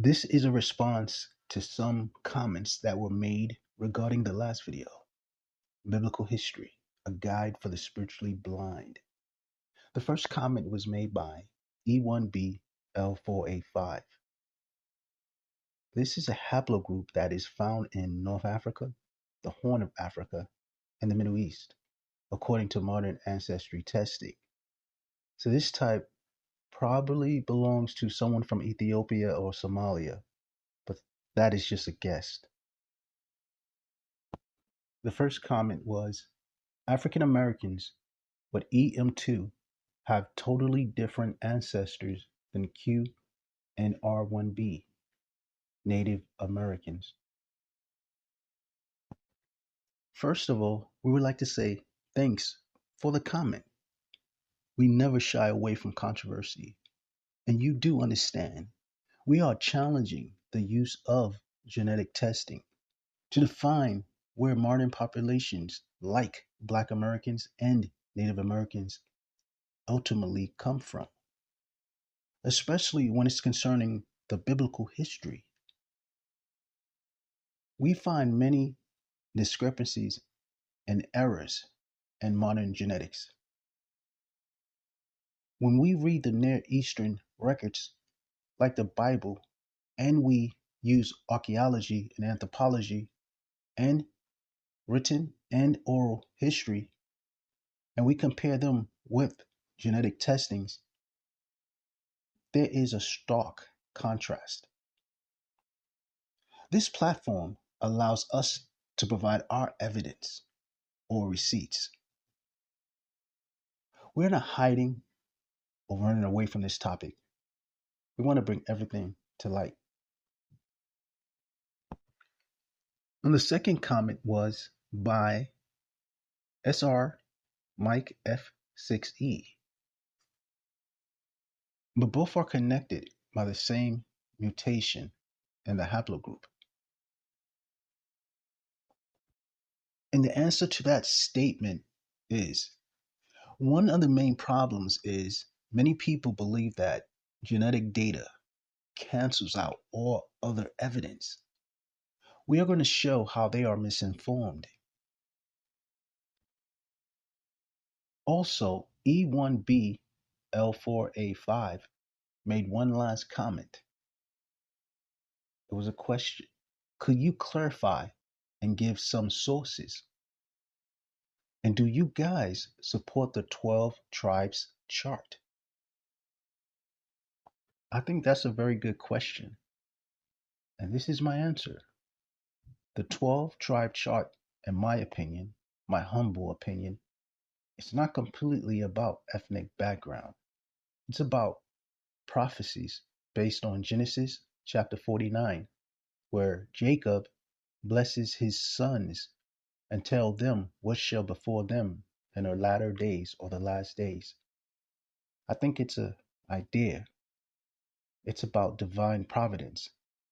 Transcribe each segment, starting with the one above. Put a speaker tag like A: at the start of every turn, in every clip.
A: This is a response to some comments that were made regarding the last video, Biblical History, a guide for the spiritually blind. The first comment was made by E1BL4A5. This is a haplogroup that is found in North Africa, the Horn of Africa, and the Middle East, according to modern ancestry testing. So this type probably belongs to someone from Ethiopia or Somalia, but that is just a guess. The first comment was African Americans with EM2 have totally different ancestors than Q and R1B, Native Americans. First of all, we would like to say thanks for the comment. We never shy away from controversy, and you do understand we are challenging the use of genetic testing to define where modern populations like Black Americans and Native Americans ultimately come from, especially when it's concerning the biblical history. We find many discrepancies and errors in modern genetics. When we read the Near Eastern records like the Bible, and we use archaeology and anthropology and written and oral history, and we compare them with genetic testings, there is a stark contrast. This platform allows us to provide our evidence or receipts. We're not hiding or running away from this topic. We want to bring everything to light. And the second comment was by SR Mike F6E. But both are connected by the same mutation in the haplogroup. And the answer to that statement is one of the main problems is many people believe that genetic data cancels out all other evidence. We are going to show how they are misinformed. Also, E1BL4A5 made one last comment. It was a question. Could you clarify and give some sources? And do you guys support the 12 tribes chart? I think that's a very good question. And this is my answer. The 12 tribe chart, in my opinion, my humble opinion, it's not completely about ethnic background. It's about prophecies based on Genesis chapter 49, where Jacob blesses his sons and tell them what shall befall them in their latter days or the last days. I think it's an idea. It's about divine providence,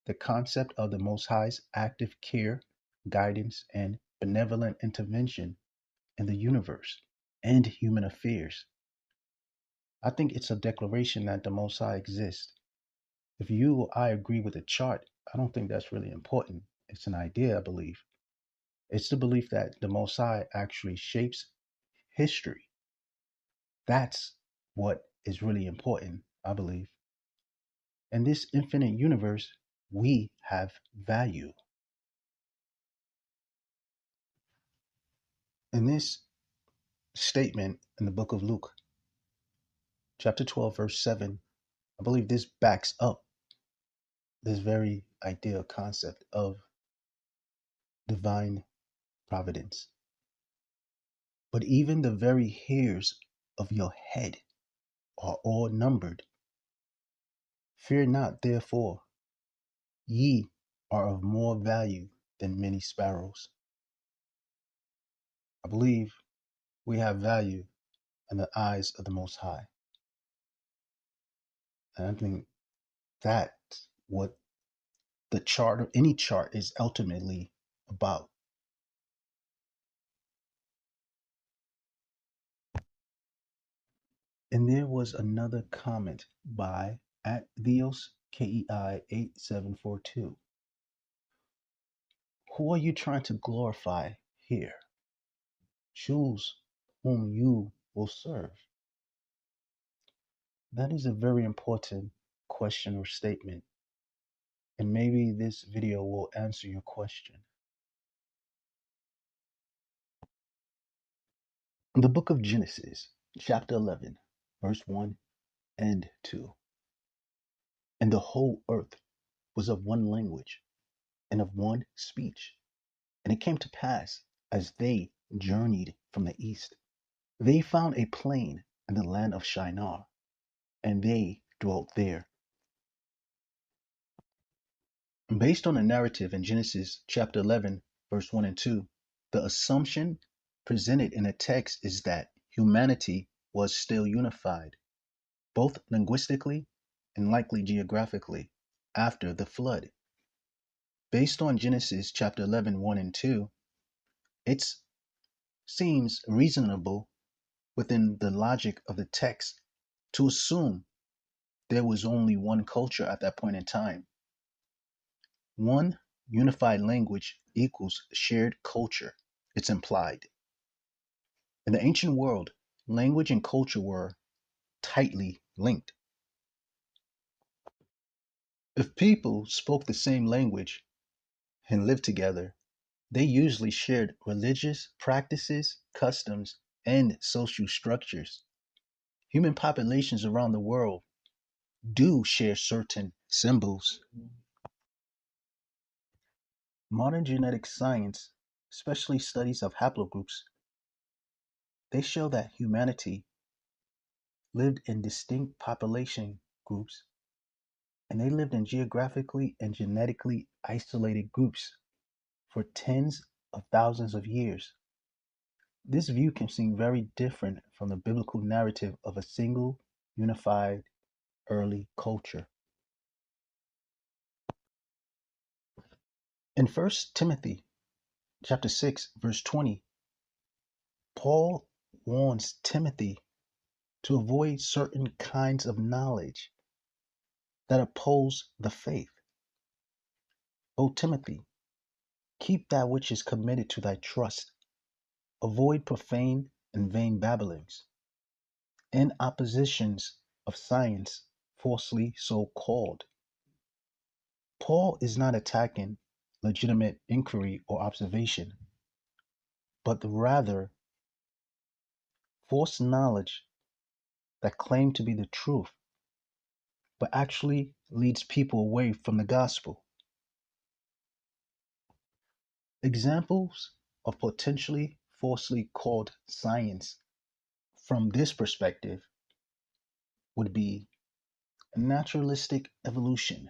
A: the concept of the Most High's active care, guidance, and benevolent intervention in the universe and human affairs. I think it's a declaration that the Most High exists. If you or I agree with the chart, I don't think that's really important. It's an idea, I believe. It's the belief that the Most High actually shapes history. That's what is really important, I believe. In this infinite universe, we have value. In this statement in the book of Luke, chapter 12, verse 7, I believe this backs up this very idea concept of divine providence. But even the very hairs of your head are all numbered. Fear not, therefore, ye are of more value than many sparrows. I believe we have value in the eyes of the Most High. And I think that's what the chart or any chart is ultimately about. And there was another comment by @Theos KEI 8742. Who are you trying to glorify here? Choose whom you will serve. That is a very important question or statement, and maybe this video will answer your question. In the book of Genesis, chapter 11, verse 1 and 2. And the whole earth was of one language and of one speech. And it came to pass, as they journeyed from the east, they found a plain in the land of Shinar, and they dwelt there. Based on the narrative in Genesis chapter 11, verse 1 and 2, the assumption presented in the text is that humanity was still unified, both linguistically and likely geographically, after the flood. Based on Genesis chapter 11, 1 and 2, it seems reasonable within the logic of the text to assume there was only one culture at that point in time. One unified language equals shared culture. It's implied. In the ancient world, language and culture were tightly linked. If people spoke the same language and lived together, they usually shared religious practices, customs, and social structures. Human populations around the world do share certain symbols. Modern genetic science, especially studies of haplogroups, they show that humanity lived in distinct population groups, and they lived in geographically and genetically isolated groups for tens of thousands of years. This view can seem very different from the biblical narrative of a single, unified, early culture. In 1 Timothy chapter 6, verse 20, Paul warns Timothy to avoid certain kinds of knowledge that oppose the faith. O Timothy, keep that which is committed to thy trust. Avoid profane and vain babblings, and oppositions of science falsely so called. Paul is not attacking legitimate inquiry or observation, but rather false knowledge that claim to be the truth, but actually leads people away from the gospel. Examples of potentially falsely called science from this perspective would be naturalistic evolution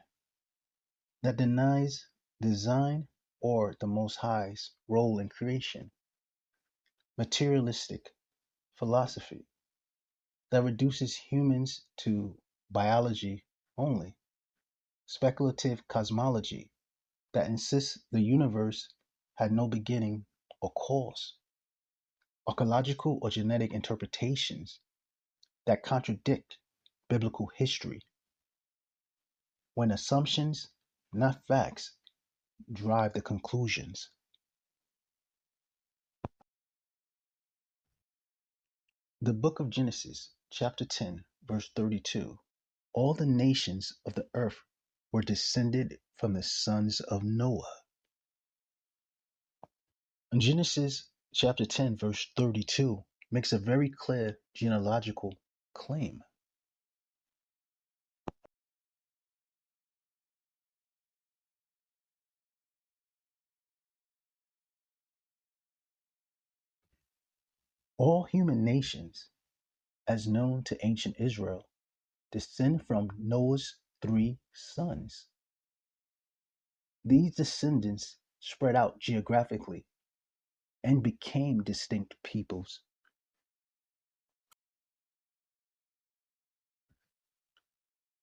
A: that denies design or the Most High's role in creation, materialistic philosophy that reduces humans to biology only, speculative cosmology that insists the universe had no beginning or cause, archaeological or genetic interpretations that contradict biblical history, when assumptions, not facts, drive the conclusions. The book of Genesis, chapter 10, verse 32. All the nations of the earth were descended from the sons of Noah. Genesis chapter 10, verse 32 makes a very clear genealogical claim. All human nations, as known to ancient Israel, descend from Noah's three sons. These descendants spread out geographically and became distinct peoples.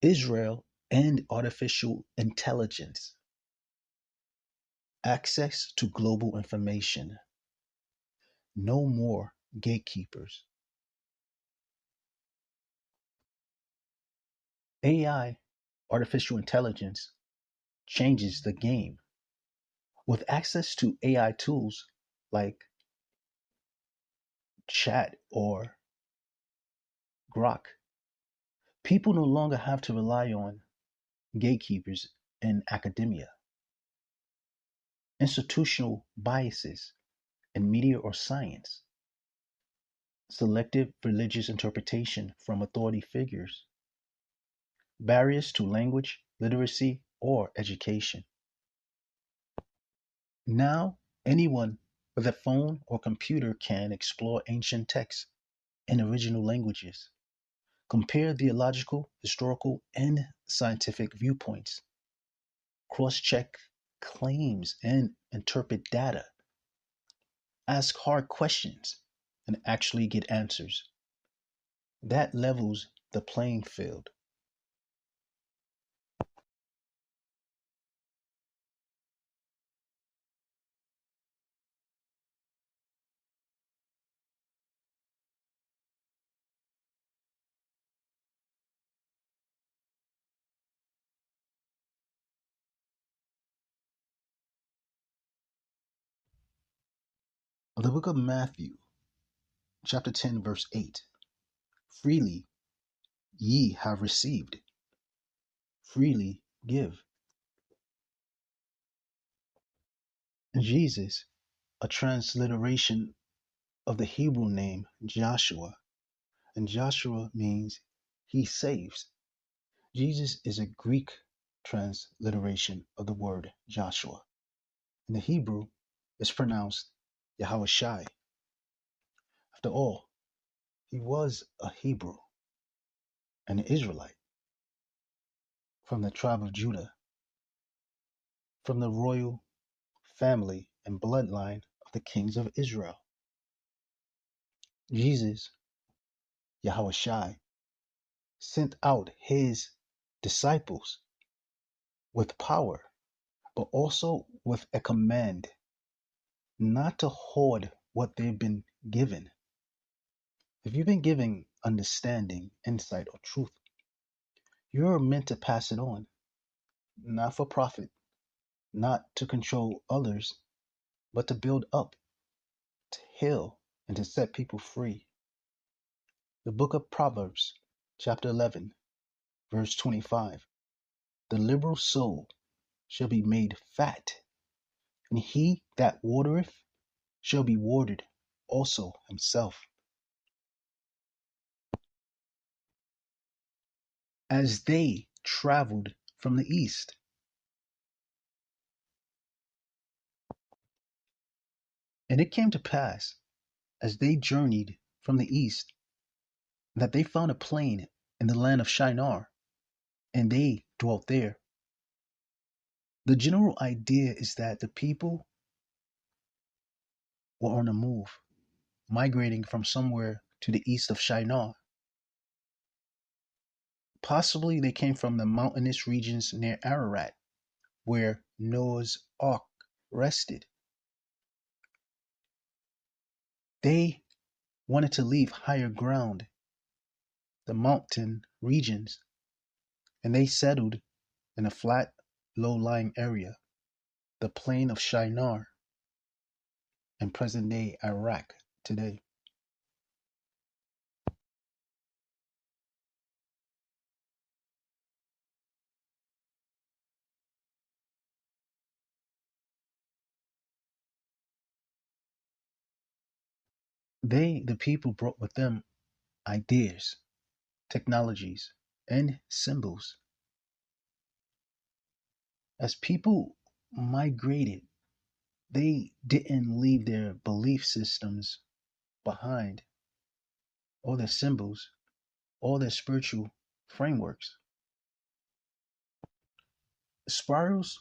A: Israel and artificial intelligence, access to global information, no more gatekeepers. AI artificial intelligence changes the game. With access to AI tools like chat or Grok, people no longer have to rely on gatekeepers in academia, institutional biases in media or science, selective religious interpretation from authority figures, barriers to language, literacy, or education. Now, anyone with a phone or computer can explore ancient texts in original languages, compare theological, historical, and scientific viewpoints, cross check claims, and interpret data, ask hard questions, and actually get answers. That levels the playing field. The book of Matthew, chapter 10, verse 8. Freely ye have received, freely give. Jesus, a transliteration of the Hebrew name Joshua, and Joshua means he saves. Jesus is a Greek transliteration of the word Joshua. In the Hebrew, it's pronounced Yahushai. After all, he was a Hebrew, an Israelite from the tribe of Judah, from the royal family and bloodline of the kings of Israel. Jesus, Yahushai, sent out his disciples with power, but also with a command not to hoard what they've been given. If you've been given understanding, insight, or truth, you're meant to pass it on, not for profit, not to control others, but to build up, to heal, and to set people free. The book of Proverbs, chapter 11, verse 25. The liberal soul shall be made fat, and he that watereth shall be watered also himself. As they traveled from the east, and it came to pass, as they journeyed from the east, that they found a plain in the land of Shinar, and they dwelt there. The general idea is that the people were on the move, migrating from somewhere to the east of Shinar. Possibly they came from the mountainous regions near Ararat, where Noah's Ark rested. They wanted to leave higher ground, the mountain regions, and they settled in a flat, low-lying area, the plain of Shinar, in present-day Iraq today. They, the people, brought with them ideas, technologies, and symbols. As people migrated, they didn't leave their belief systems behind, or their symbols, or their spiritual frameworks. Spirals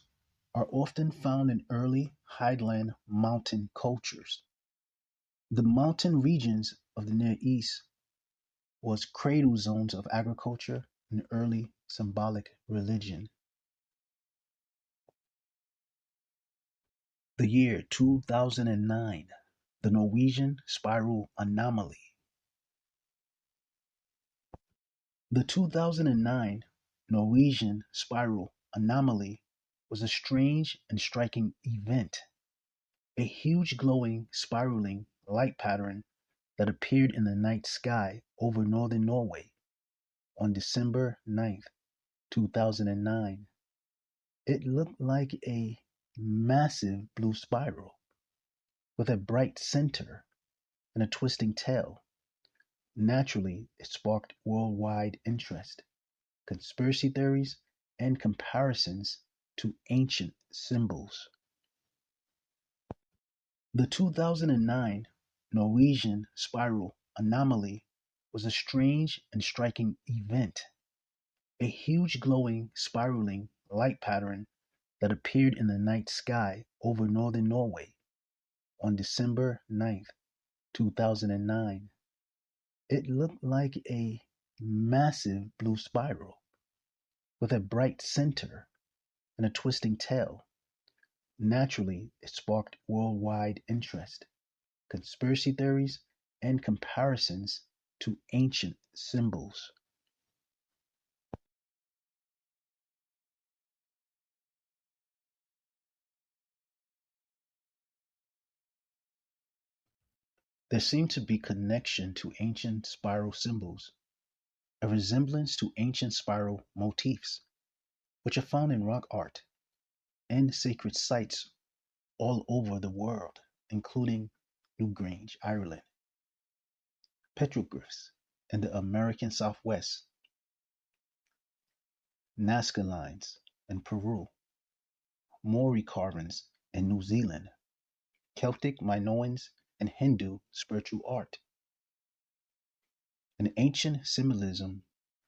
A: are often found in early highland mountain cultures. The mountain regions of the Near East was cradle zones of agriculture and early symbolic religion. The year 2009, the Norwegian spiral anomaly. The 2009 Norwegian spiral anomaly was a strange and striking event. A huge glowing, spiraling light pattern that appeared in the night sky over northern Norway on December 9th, 2009. It looked like a massive blue spiral with a bright center and a twisting tail. Naturally, it sparked worldwide interest, conspiracy theories, and comparisons to ancient symbols. The 2009 Norwegian spiral anomaly was a strange and striking event. A huge glowing, spiraling light pattern that appeared in the night sky over northern Norway on December 9th, 2009. It looked like a massive blue spiral with a bright center and a twisting tail. Naturally, it sparked worldwide interest, conspiracy theories, and comparisons to ancient symbols. There seemed to be connection to ancient spiral symbols, a resemblance to ancient spiral motifs, which are found in rock art and sacred sites all over the world, including Newgrange, Ireland, petroglyphs in the American Southwest, Nazca lines in Peru, Maori carvings in New Zealand, Celtic Minoans, and Hindu spiritual art. In ancient symbolism,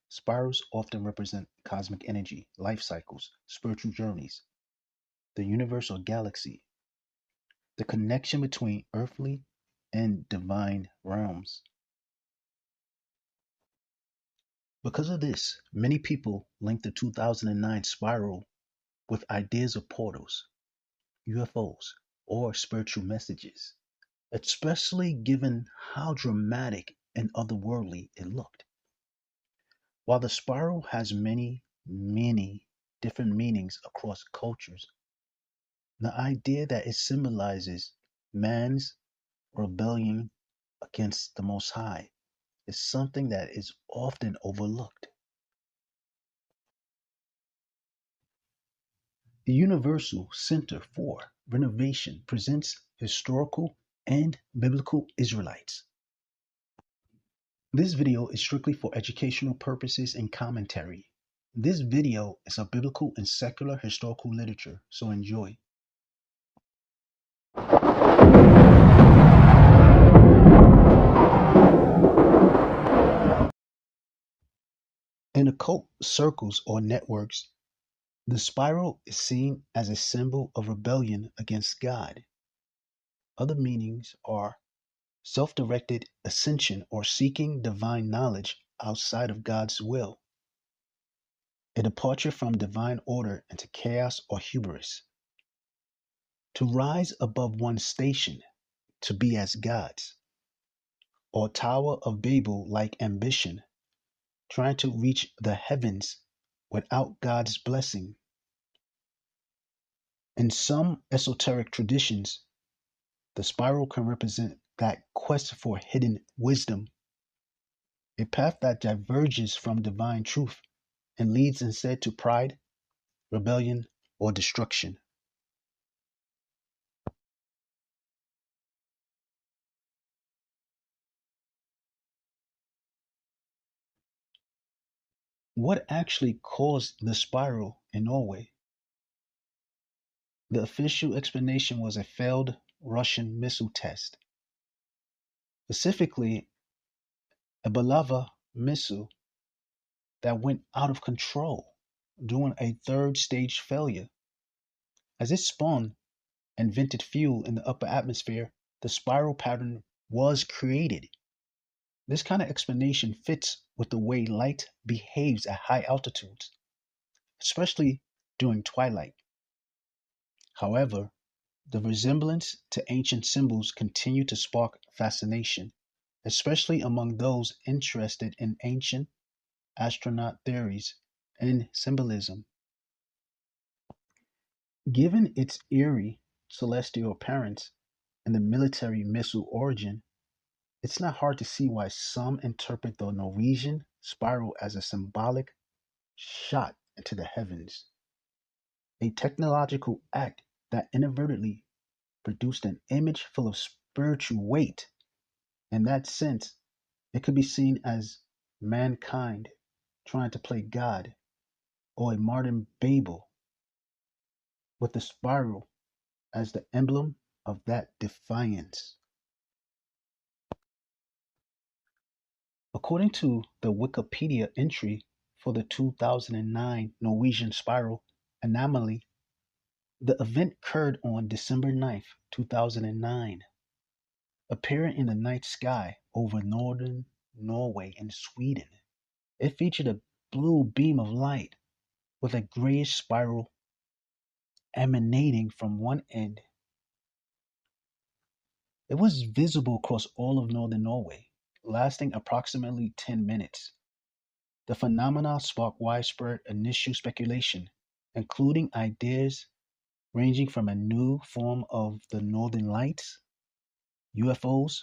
A: spirals often represent cosmic energy, life cycles, spiritual journeys, the universe or galaxy, the connection between earthly and divine realms. Because of this, many people link the 2009 spiral with ideas of portals, UFOs, or spiritual messages, especially given how dramatic and otherworldly it looked. While the spiral has many different meanings across cultures, the idea that it symbolizes man's rebellion against the Most High is something that is often overlooked. The Universal Center for Renovation presents historical and biblical Israelites. This video is strictly for educational purposes and commentary. This video is a biblical and secular historical literature, so enjoy. In occult circles or networks, the spiral is seen as a symbol of rebellion against God. Other meanings are self-directed ascension or seeking divine knowledge outside of God's will, a departure from divine order into chaos or hubris, to rise above one's station, to be as gods, or Tower of Babel like ambition, trying to reach the heavens without God's blessing. In some esoteric traditions, the spiral can represent that quest for hidden wisdom, a path that diverges from divine truth and leads instead to pride, rebellion, or destruction. What actually caused the spiral in Norway? The official explanation was a failed Russian missile test, specifically a Balava missile that went out of control during a third stage failure. As it spun and vented fuel in the upper atmosphere, the spiral pattern was created. This kind of explanation fits with the way light behaves at high altitudes, especially during twilight. However, the resemblance to ancient symbols continue to spark fascination, especially among those interested in ancient astronaut theories and symbolism. Given its eerie celestial appearance and the military missile origin, it's not hard to see why some interpret the Norwegian spiral as a symbolic shot into the heavens, a technological act that inadvertently produced an image full of spiritual weight. In that sense, it could be seen as mankind trying to play God, or a modern Babel with the spiral as the emblem of that defiance. According to the Wikipedia entry for the 2009 Norwegian spiral anomaly, the event occurred on December 9th, 2009, appearing in the night sky over northern Norway and Sweden. It featured a blue beam of light with a grayish spiral emanating from one end. It was visible across all of northern Norway, lasting approximately 10 minutes. The phenomena sparked widespread initial speculation, including ideas ranging from a new form of the Northern Lights, UFOs,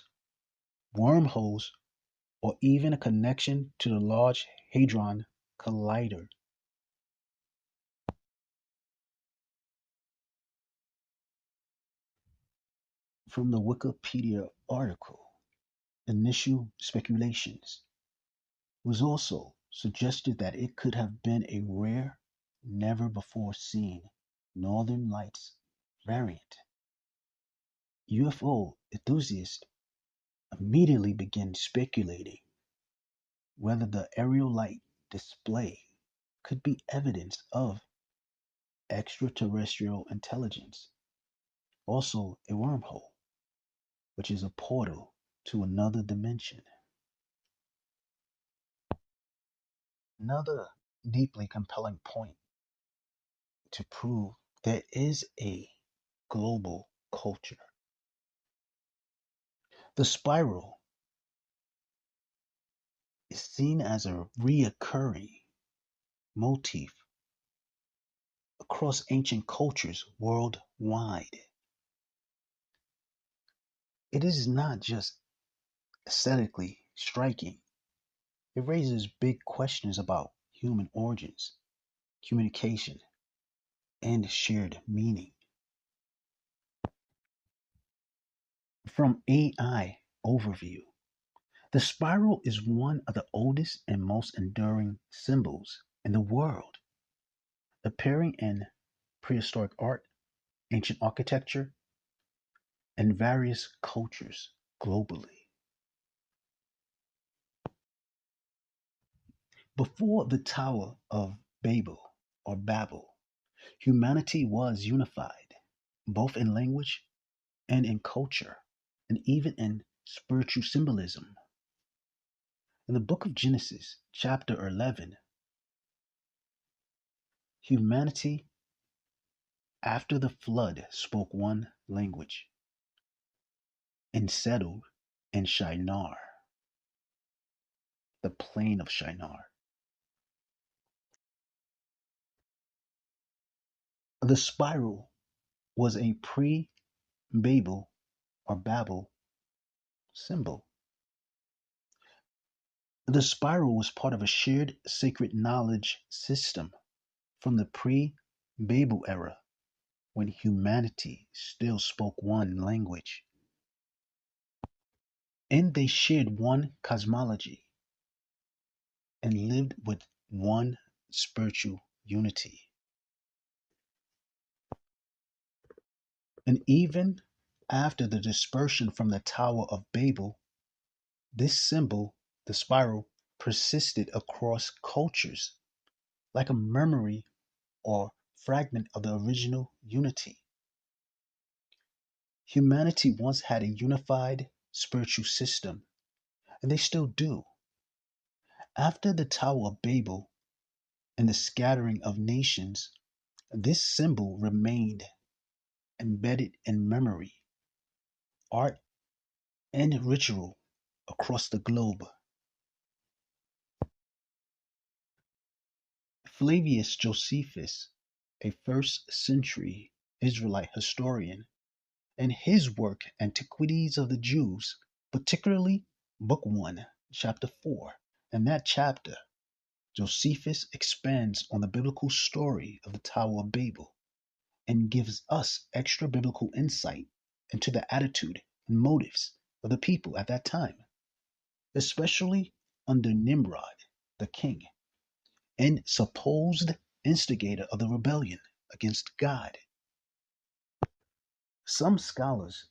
A: wormholes, or even a connection to the Large Hadron Collider. From the Wikipedia article, initial speculations was also suggested that it could have been a rare, never before seen Northern Lights variant. UFO enthusiasts immediately began speculating whether the aerial light display could be evidence of extraterrestrial intelligence, also a wormhole, which is a portal to another dimension. Another deeply compelling point to prove there is a global culture. The spiral is seen as a reoccurring motif across ancient cultures worldwide. It is not just aesthetically striking, it raises big questions about human origins, communication, and shared meaning. From AI overview, the spiral is one of the oldest and most enduring symbols in the world, appearing in prehistoric art, ancient architecture, and various cultures globally. Before the Tower of Babel or Babel, humanity was unified, both in language and in culture, and even in spiritual symbolism. In the book of Genesis, chapter 11, humanity after the flood spoke one language and settled in Shinar, the plain of Shinar. The spiral was a pre Babel or Babel symbol. The spiral was part of a shared sacred knowledge system from the pre Babel era when humanity still spoke one language. And they shared one cosmology and lived with one spiritual unity. And even after the dispersion from the Tower of Babel, this symbol, the spiral, persisted across cultures like a memory or fragment of the original unity. Humanity once had a unified spiritual system, and they still do. After the Tower of Babel and the scattering of nations, this symbol remained embedded in memory, art, and ritual across the globe. Flavius Josephus, a first century Israelite historian, in his work Antiquities of the Jews, particularly Book 1, Chapter 4, in that chapter, Josephus expands on the biblical story of the Tower of Babel and gives us extra biblical insight into the attitude and motives of the people at that time, especially under Nimrod, the king, and supposed instigator of the rebellion against God. Some scholars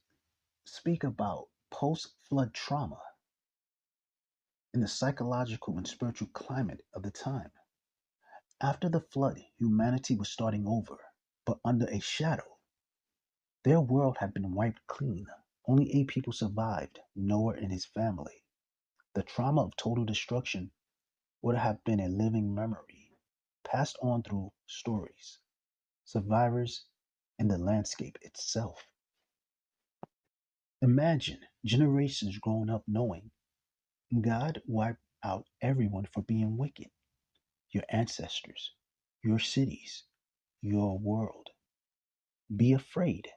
A: speak about post flood trauma in the psychological and spiritual climate of the time. After the flood, humanity was starting over, but under a shadow. Their world had been wiped clean. Only 8 people survived, Noah and his family. The trauma of total destruction would have been a living memory, passed on through stories, survivors, and the landscape itself. Imagine generations growing up knowing God wiped out everyone for being wicked. Your ancestors, your cities, your world. Be afraid.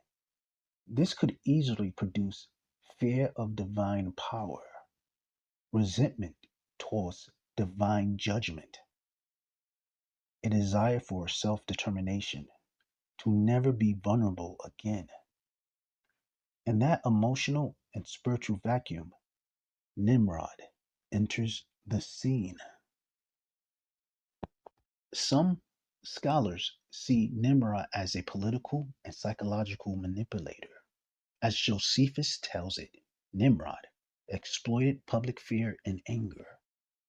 A: This could easily produce fear of divine power, resentment towards divine judgment, a desire for self determination, to never be vulnerable again. In that emotional and spiritual vacuum, Nimrod enters the scene. Some scholars see Nimrod as a political and psychological manipulator. As Josephus tells it, Nimrod exploited public fear and anger,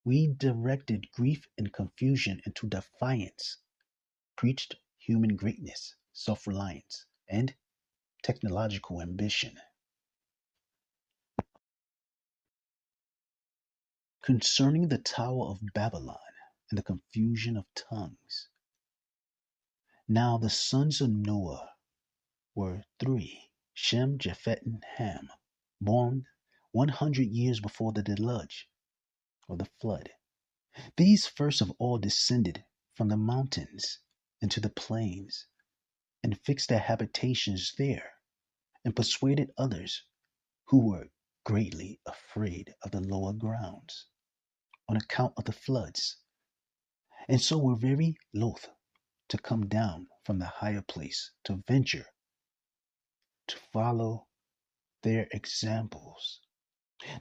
A: redirected grief and confusion into defiance, preached human greatness, self reliance, and technological ambition. Concerning the Tower of Babylon and the confusion of tongues. Now the sons of Noah were 3, Shem, Japheth, and Ham, born 100 years before the deluge, or the flood. These first of all descended from the mountains into the plains, and fixed their habitations there, and persuaded others who were greatly afraid of the lower grounds, on account of the floods, and so were very loath to come down from the higher place to venture to follow their examples.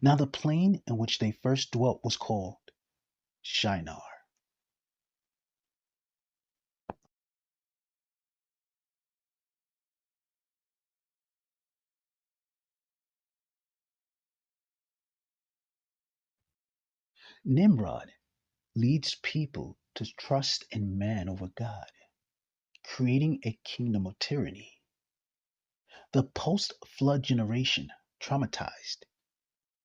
A: Now the plain in which they first dwelt was called Shinar. Nimrod leads people to trust in man over God, creating a kingdom of tyranny. The post-flood generation, traumatized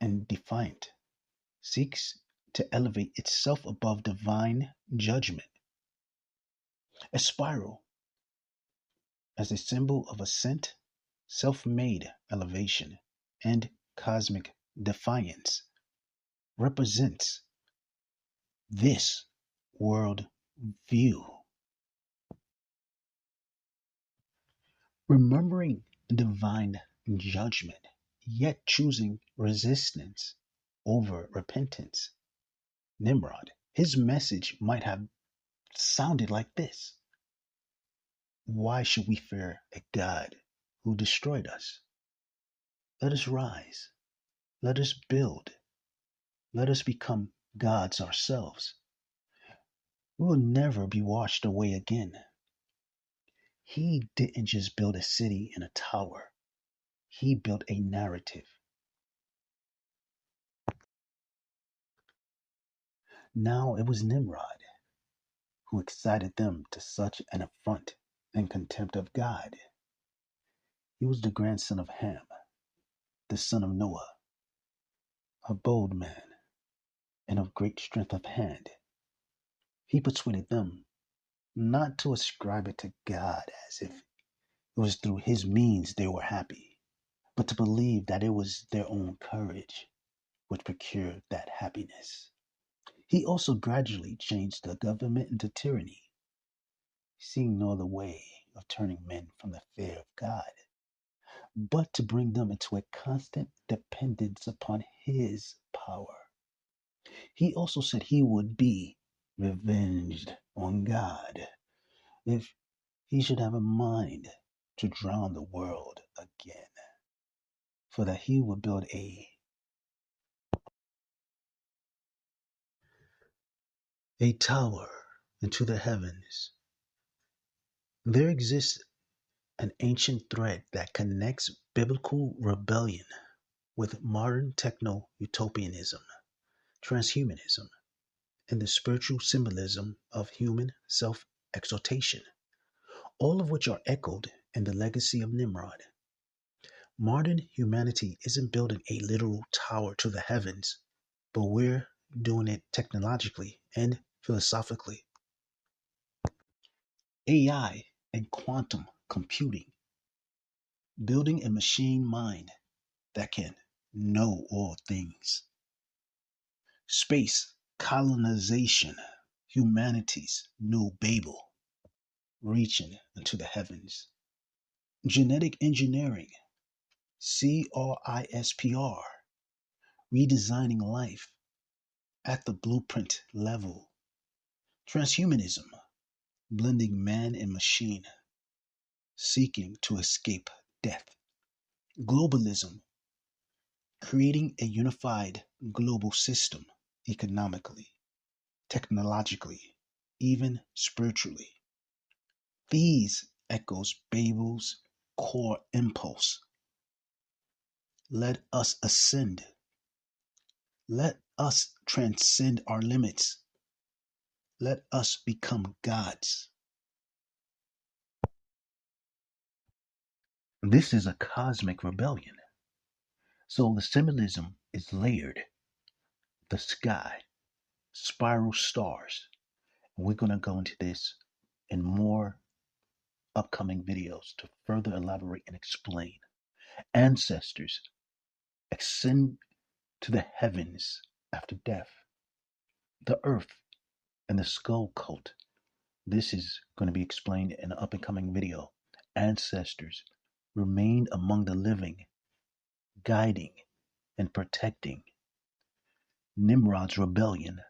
A: and defiant, seeks to elevate itself above divine judgment. A spiral as a symbol of ascent, self-made elevation, and cosmic defiance represents this world view. Remembering divine judgment, yet choosing resistance over repentance. Nimrod, his message might have sounded like this: why should we fear a God who destroyed us? Let us rise. Let us build. Let us become gods ourselves. We will never be washed away again. He didn't just build a city and a tower. He built a narrative. Now it was Nimrod who excited them to such an affront and contempt of God. He was the grandson of Ham, the son of Noah, a bold man and of great strength of hand. He persuaded them not to ascribe it to God as if it was through his means they were happy, but to believe that it was their own courage which procured that happiness. He also gradually changed the government into tyranny, seeing no other way of turning men from the fear of God, but to bring them into a constant dependence upon his power. He also said he would be revenged on God if he should have a mind to drown the world again, for that he would build a tower into the heavens. There exists an ancient thread that connects biblical rebellion with modern techno-utopianism, transhumanism, and the spiritual symbolism of human self-exaltation, all of which are echoed in the legacy of Nimrod. Modern humanity isn't building a literal tower to the heavens, but we're doing it technologically and philosophically. AI and quantum computing, building a machine mind that can know all things. Space colonization, humanity's new Babel, reaching into the heavens. Genetic engineering, CRISPR, redesigning life at the blueprint level. Transhumanism, blending man and machine, seeking to escape death. Globalism, creating a unified global system economically, technologically, even spiritually. These echoes Babel's core impulse. Let us ascend. Let us transcend our limits. Let us become gods. This is a cosmic rebellion. So the symbolism is layered. The sky, spiral stars. And we're going to go into this in more upcoming videos to further elaborate and explain. Ancestors ascend to the heavens after death. The earth and the skull cult. This is going to be explained in an up and coming video. Ancestors remained among the living, guiding and protecting. Nimrod's rebellion,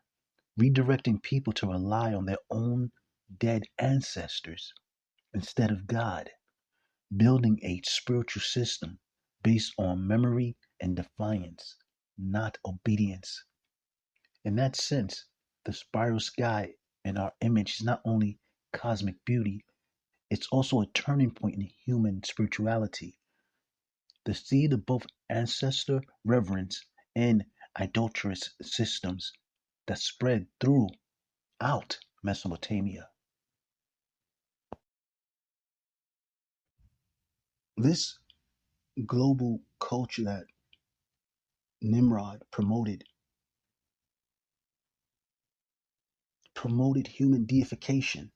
A: redirecting people to rely on their own dead ancestors instead of God, building a spiritual system based on memory and defiance, not obedience. In that sense, the spiral sky in our image is not only cosmic beauty, it's also a turning point in human spirituality. The seed of both ancestor reverence and idolatrous systems that spread throughout Mesopotamia. This global culture that Nimrod promoted human deification.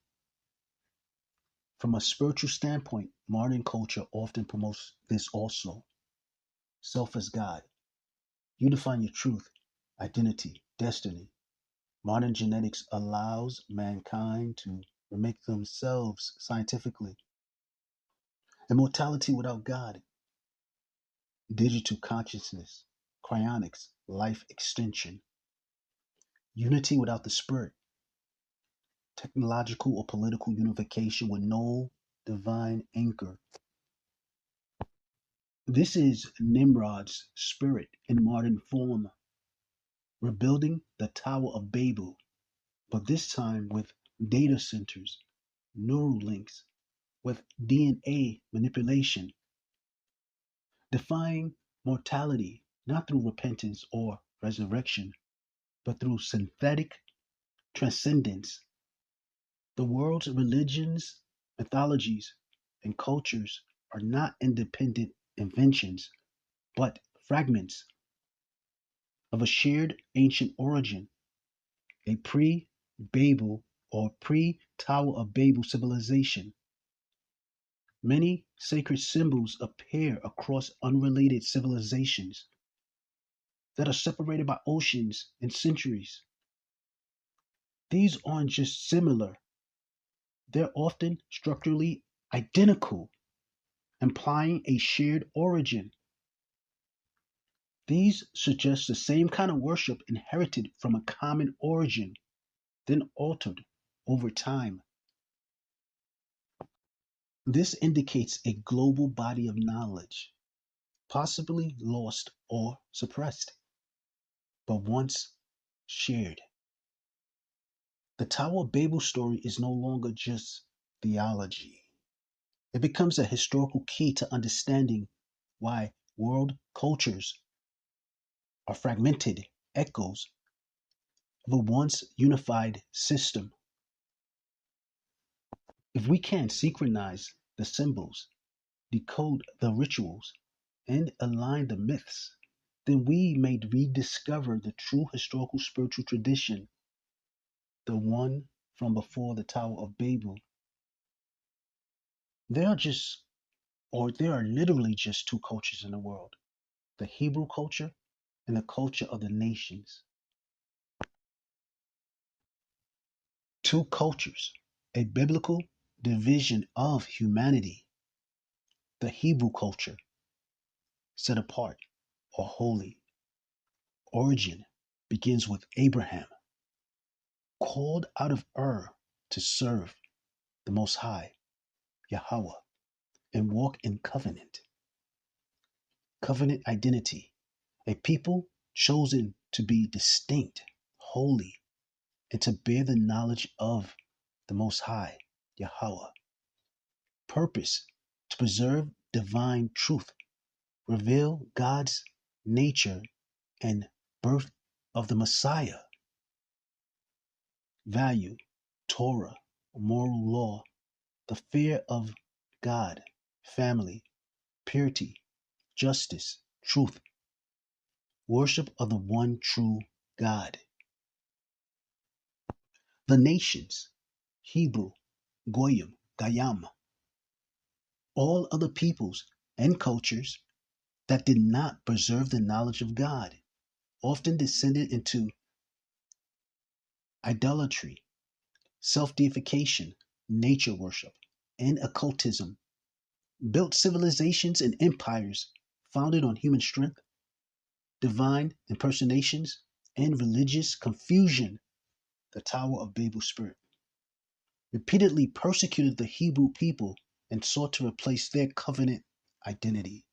A: From a spiritual standpoint, modern culture often promotes this also. Self as God. You define your truth, identity, destiny. Modern genetics allows mankind to remake themselves scientifically. Immortality without God. Digital consciousness. Cryonics, life extension. Unity without the spirit. Technological or political unification with no divine anchor. This is Nimrod's spirit in modern form, rebuilding the Tower of Babel, but this time with data centers, neural links, with DNA manipulation, defying mortality not through repentance or resurrection, but through synthetic transcendence. The world's religions, mythologies, and cultures are not independent inventions, but fragments of a shared ancient origin, a pre-Babel or pre-Tower of Babel civilization. Many sacred symbols appear across unrelated civilizations that are separated by oceans and centuries. These aren't just similar, They're often structurally identical, implying a shared origin. These suggest the same kind of worship inherited from a common origin, then altered over time. This indicates a global body of knowledge, possibly lost or suppressed, but once shared. The Tower of Babel story is no longer just theology. It becomes a historical key to understanding why world cultures are fragmented echoes of a once unified system. If we can synchronize the symbols, decode the rituals, and align the myths, then we may rediscover the true historical spiritual tradition, the one from before the Tower of Babel. There are just, or there are literally just two cultures in the world, the Hebrew culture and the culture of the nations. Two cultures, a biblical division of humanity. The Hebrew culture, set apart or holy. Origin begins with Abraham, called out of Ur to serve the Most High, Yahweh, and walk in covenant. Covenant identity, a people chosen to be distinct, holy, and to bear the knowledge of the Most High, Yahweh. Purpose, to preserve divine truth, reveal God's nature and birth of the Messiah. Value, Torah, moral law, the fear of God, family, purity, justice, truth, worship of the one true God. The nations, Hebrew, Goyim, Gayam, all other peoples and cultures that did not preserve the knowledge of God, often descended into idolatry, self-deification, nature worship, and occultism, built civilizations and empires founded on human strength, divine impersonations, and religious confusion. The Tower of Babel spirit repeatedly persecuted the Hebrew people and sought to replace their covenant identity.